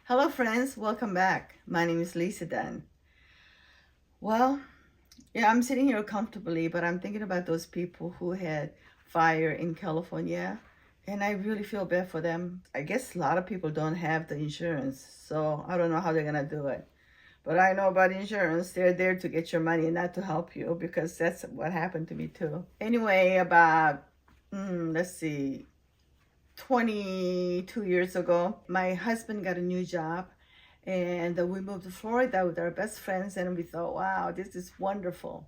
Hello, friends. Welcome back. My name is Lisa Dunn. Well, yeah, I'm sitting here comfortably, but I'm thinking about those people who had fire in California, and I really feel bad for them. I guess a lot of people don't have the insurance, so I don't know how they're gonna do it. But I know about insurance. They're there to get your money, not to help you, because that's what happened to me too. Anyway, about, let's see, 22 years ago, my husband got a new job and we moved to Florida with our best friends, and we thought, wow, this is wonderful.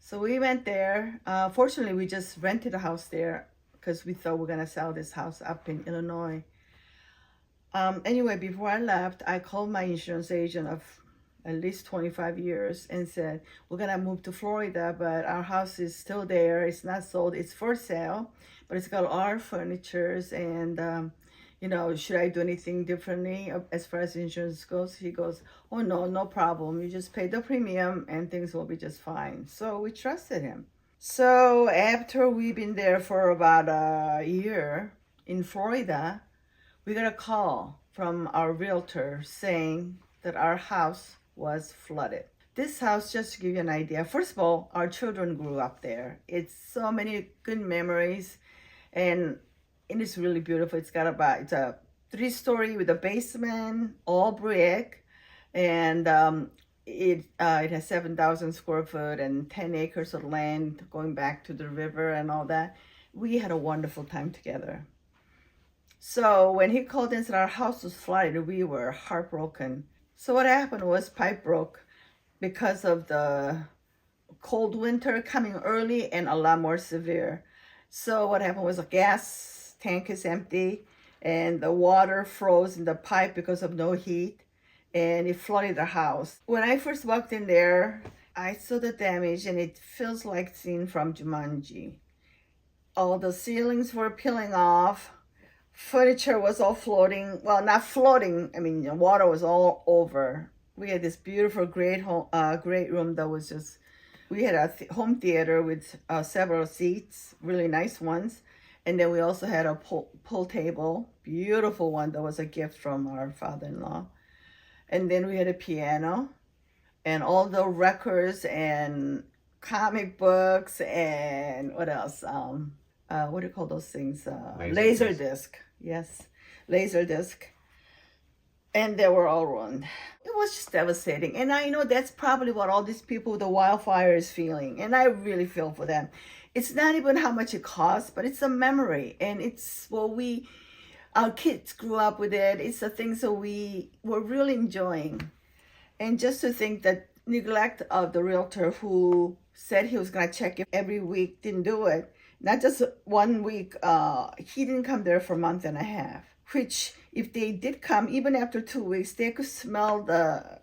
So we went there. Fortunately, we just rented a house there because we thought we are going to sell this house up in Illinois. Anyway, before I left, I called my insurance agent of at least 25 years and said, we're going to move to Florida, but our house is still there. It's not sold. It's for sale, but it's got all our furnitures. And, should I do anything differently as far as insurance goes? He goes, oh, no, no problem. You just pay the premium and things will be just fine. So we trusted him. So after we've been there for about a year in Florida, we got a call from our realtor saying that our house was flooded. This house, just to give you an idea, first of all, our children grew up there. It's so many good memories, and it is really beautiful. It's a 3-story with a basement, all brick, and it has 7,000 square foot and 10 acres of land going back to the river and all that. We had a wonderful time together. So when he called and said our house was flooded, we were heartbroken. So what happened was pipe broke because of the cold winter coming early and a lot more severe. So what happened was a gas tank is empty and the water froze in the pipe because of no heat, and it flooded the house. When I first walked in there, I saw the damage, and it feels like scene from Jumanji. All the ceilings were peeling off. Furniture was all floating. Well, not floating. I mean, the water was all over. We had this beautiful, great room that was just. We had a home theater with several seats, really nice ones, and then we also had a pool table, beautiful one that was a gift from our father-in-law, and then we had a piano, and all the records and comic books and what else? What do you call those things? Laser disc. Yes, laser disc. And they were all ruined. It was just devastating. And I know that's probably what all these people with the wildfire is feeling. And I really feel for them. It's not even how much it costs, but it's a memory. And it's what our kids grew up with it. It's the things that we were really enjoying. And just to think that neglect of the realtor who said he was going to check it every week, didn't do it. Not just 1 week, he didn't come there for a month and a half, which if they did come, even after 2 weeks, they could smell the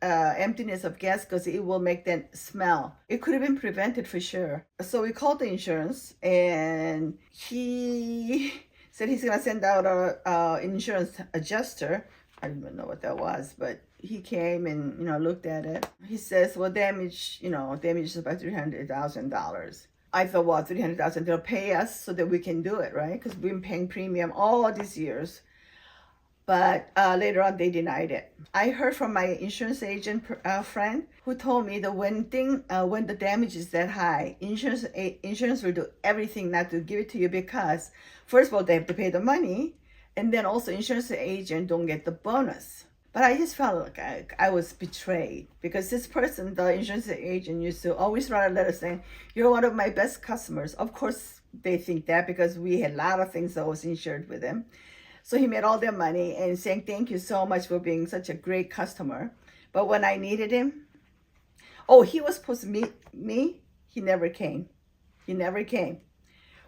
emptiness of gas because it will make that smell. It could have been prevented for sure. So we called the insurance, and he said he's going to send out an insurance adjuster. I don't even know what that was, but he came and, looked at it. He says, well, damage is about $300,000. I thought, well, $300,000, they'll pay us so that we can do it, right? Because we've been paying premium all these years. But later on, they denied it. I heard from my insurance agent friend who told me that when the damage is that high, insurance will do everything not to give it to you because, first of all, they have to pay the money, and then also insurance agent don't get the bonus. But I just felt like I was betrayed because this person, the insurance agent, used to always write a letter saying, you're one of my best customers. Of course, they think that because we had a lot of things that was insured with him. So he made all their money and saying, thank you so much for being such a great customer. But when I needed him, he was supposed to meet me. He never came.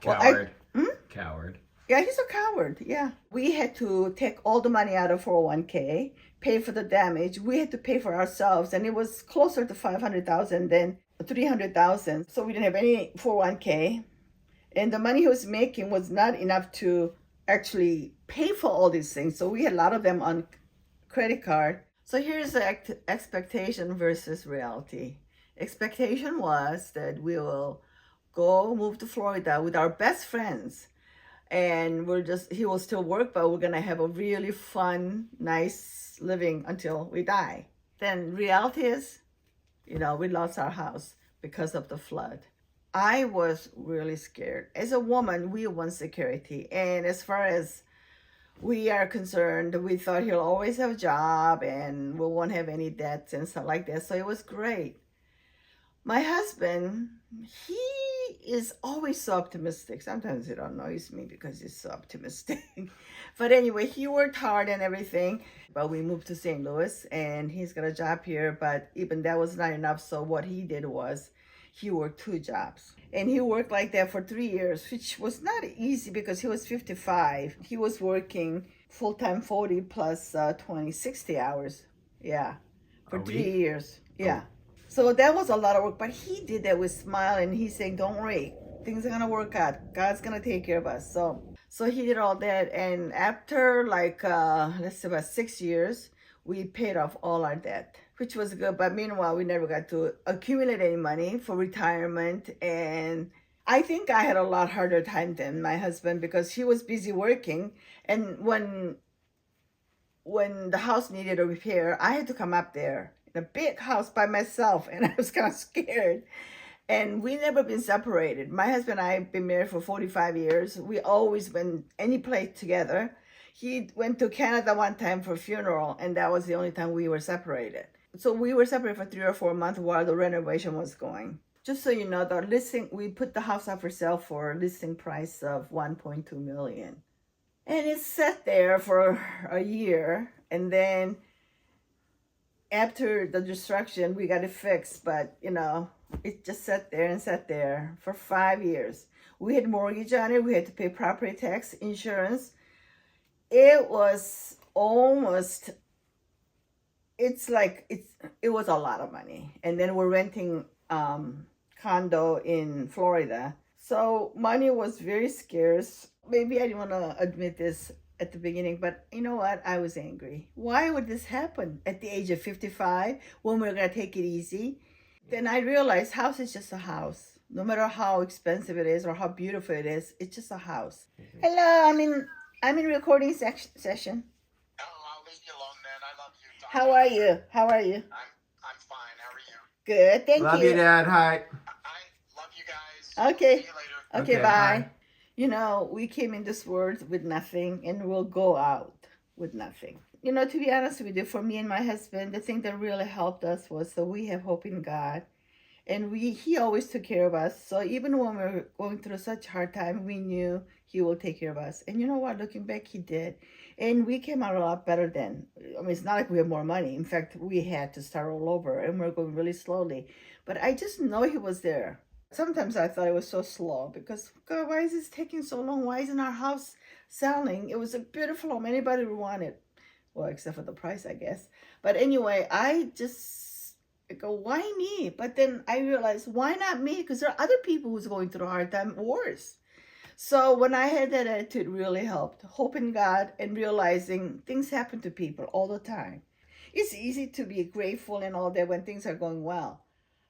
Coward. Coward. Yeah, he's a coward. Yeah. We had to take all the money out of 401k, pay for the damage. We had to pay for ourselves, and it was closer to 500,000 than 300,000. So we didn't have any 401k, and the money he was making was not enough to actually pay for all these things. So we had a lot of them on credit card. So here's the expectation versus reality. Expectation was that we will move to Florida with our best friends. and he will still work, but we're gonna have a really fun, nice living until we die. Then reality is, we lost our house because of the flood. I was really scared. As a woman, we want security. And as far as we are concerned, we thought he'll always have a job and we won't have any debts and stuff like that. So it was great. My husband, he is always so optimistic. Sometimes it annoys me because he's so optimistic. But anyway, he worked hard and everything. But we moved to St. Louis and he's got a job here. But even that was not enough. So what he did was he worked 2 jobs. And he worked like that for 3 years, which was not easy because he was 55. He was working full-time 40 plus 20, 60 hours. Yeah, for 3 years. Yeah. So that was a lot of work, but he did that with smile and he's saying, don't worry, things are gonna work out. God's gonna take care of us. So he did all that, and after let's say about 6 years, we paid off all our debt, which was good. But meanwhile, we never got to accumulate any money for retirement. And I think I had a lot harder time than my husband because he was busy working. And when the house needed a repair, I had to come up there in a big house by myself, and I was kind of scared. And we never been separated. My husband and I have been married for 45 years. We always went any place together. He went to Canada one time for a funeral, and that was the only time we were separated. So we were separated for 3 or 4 months while the renovation was going. Just so you know, we put the house up for sale for a listing price of $1.2 million. And it sat there for a year, and then after the destruction, we got it fixed, but it just sat there for 5 years. We had mortgage on it. We had to pay property tax, insurance. It was it was a lot of money. And then we're renting condo in Florida. So money was very scarce. Maybe I didn't want to admit this at the beginning, but you know what? I was angry. Why would this happen at the age of 55 when we're going to take it easy? Then I realized house is just a house. No matter how expensive it is or how beautiful it is, it's just a house. Mm-hmm. Hello, I'm in recording session. Oh, I'll leave you alone then. I love you. How are you? I'm fine. How are you? Good, thank you. Love you, Dad. Hi. I love you guys. Okay. See you later. Okay, bye. We came in this world with nothing and we'll go out with nothing. To be honest with you, for me and my husband, the thing that really helped us was that we have hope in God. And he always took care of us. So even when we were going through such hard time, we knew he will take care of us. And you know what? Looking back, he did. And we came out a lot better then. It's not like we have more money. In fact, we had to start all over and we're going really slowly. But I just know he was there. Sometimes I thought it was so slow because, God, why is this taking so long? Why isn't our house selling? It was a beautiful home. Anybody would want it. Well, except for the price, I guess. But anyway, I go, why me? But then I realized, why not me? Because there are other people who's going through a hard time worse. So when I had that attitude, really helped. Hope in God and realizing things happen to people all the time. It's easy to be grateful and all that when things are going well.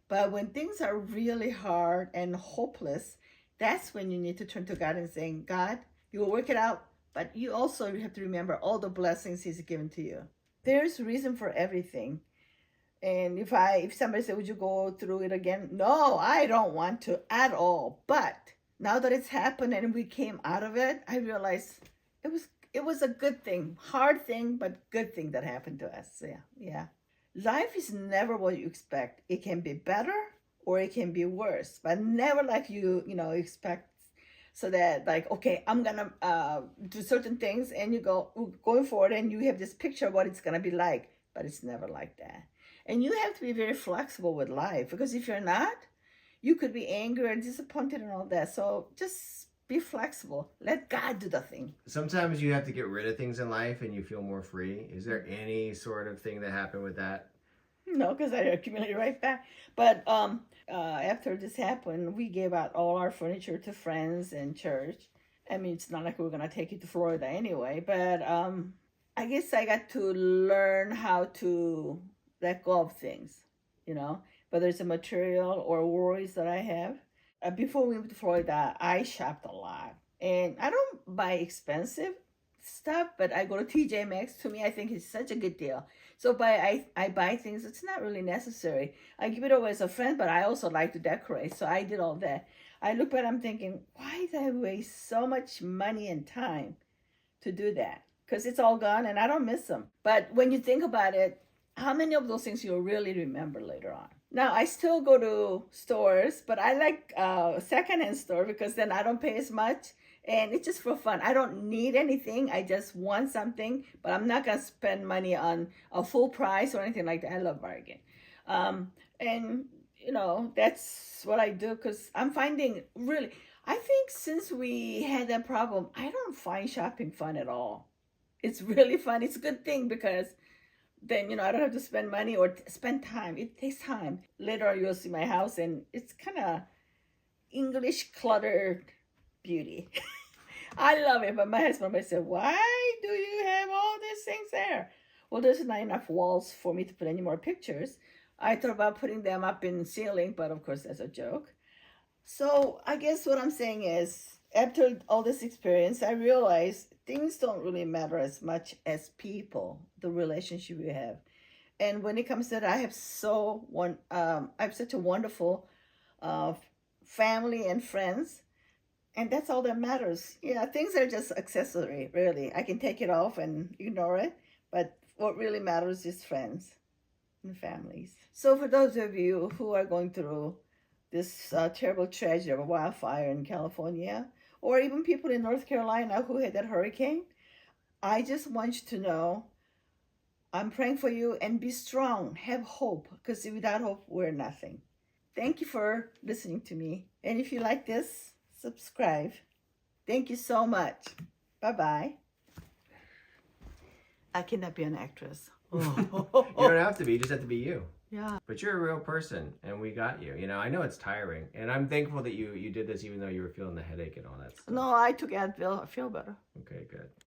But when things are really hard and hopeless, that's when you need to turn to God and saying, God, you will work it out. But you also have to remember all the blessings He's given to you. There's reason for everything. And if somebody said, would you go through it again? No, I don't want to at all. But now that it's happened and we came out of it, I realized it was a good thing. Hard thing, but good thing that happened to us. Yeah. Life is never what you expect. It can be better or it can be worse, but never like you expect. So that okay, I'm gonna do certain things, and you going forward, and you have this picture of what it's gonna be like, but it's never like that. And you have to be very flexible with life, because if you're not, you could be angry or disappointed and all that. So just be flexible. Let God do the thing. Sometimes you have to get rid of things in life and you feel more free. Is there any sort of thing that happened with that? No, because I accumulated right back. But after this happened, we gave out all our furniture to friends and church. It's not like we were going to take it to Florida anyway. But I guess I got to learn how to let go of things, whether it's a material or worries that I have. Before we moved to Florida, I shopped a lot. And I don't buy expensive stuff, but I go to TJ Maxx. To me, I think it's such a good deal. So I buy things that's not really necessary. I give it away as a friend, but I also like to decorate. So I did all that. I look back, I'm thinking, why did I waste so much money and time to do that? Because it's all gone and I don't miss them. But when you think about it, how many of those things you'll really remember later on? Now, I still go to stores, but I like a secondhand store because then I don't pay as much. And it's just for fun. I don't need anything. I just want something, but I'm not going to spend money on a full price or anything like that. I love bargain. And, you know, that's what I do because I'm finding really, I think since we had that problem, I don't find shopping fun at all. It's really fun. It's a good thing because then, you know, I don't have to spend money or spend time. It takes time. Later on, you'll see my house and it's kind of English cluttered beauty. I love it, but my husband might say, why do you have all these things there? Well, there's not enough walls for me to put any more pictures. I thought about putting them up in ceiling, but of course that's a joke. So I guess what I'm saying is, after all this experience, I realized things don't really matter as much as people, the relationship we have. And when it comes to that, I have such a wonderful family and friends. And that's all that matters. Yeah, things are just accessory, really. I can take it off and ignore it. But what really matters is friends and families. So for those of you who are going through this terrible tragedy of a wildfire in California, or even people in North Carolina who had that hurricane, I just want you to know I'm praying for you and be strong. Have hope, because without hope, we're nothing. Thank you for listening to me. And if you like this, subscribe. Thank you so much. Bye-bye. I cannot be an actress. You don't have to be. You just have to be you. Yeah. But you're a real person, and we got you. You know, I know it's tiring, and I'm thankful that you did this even though you were feeling the headache and all that stuff. No, I took Advil. I feel better. Okay, good.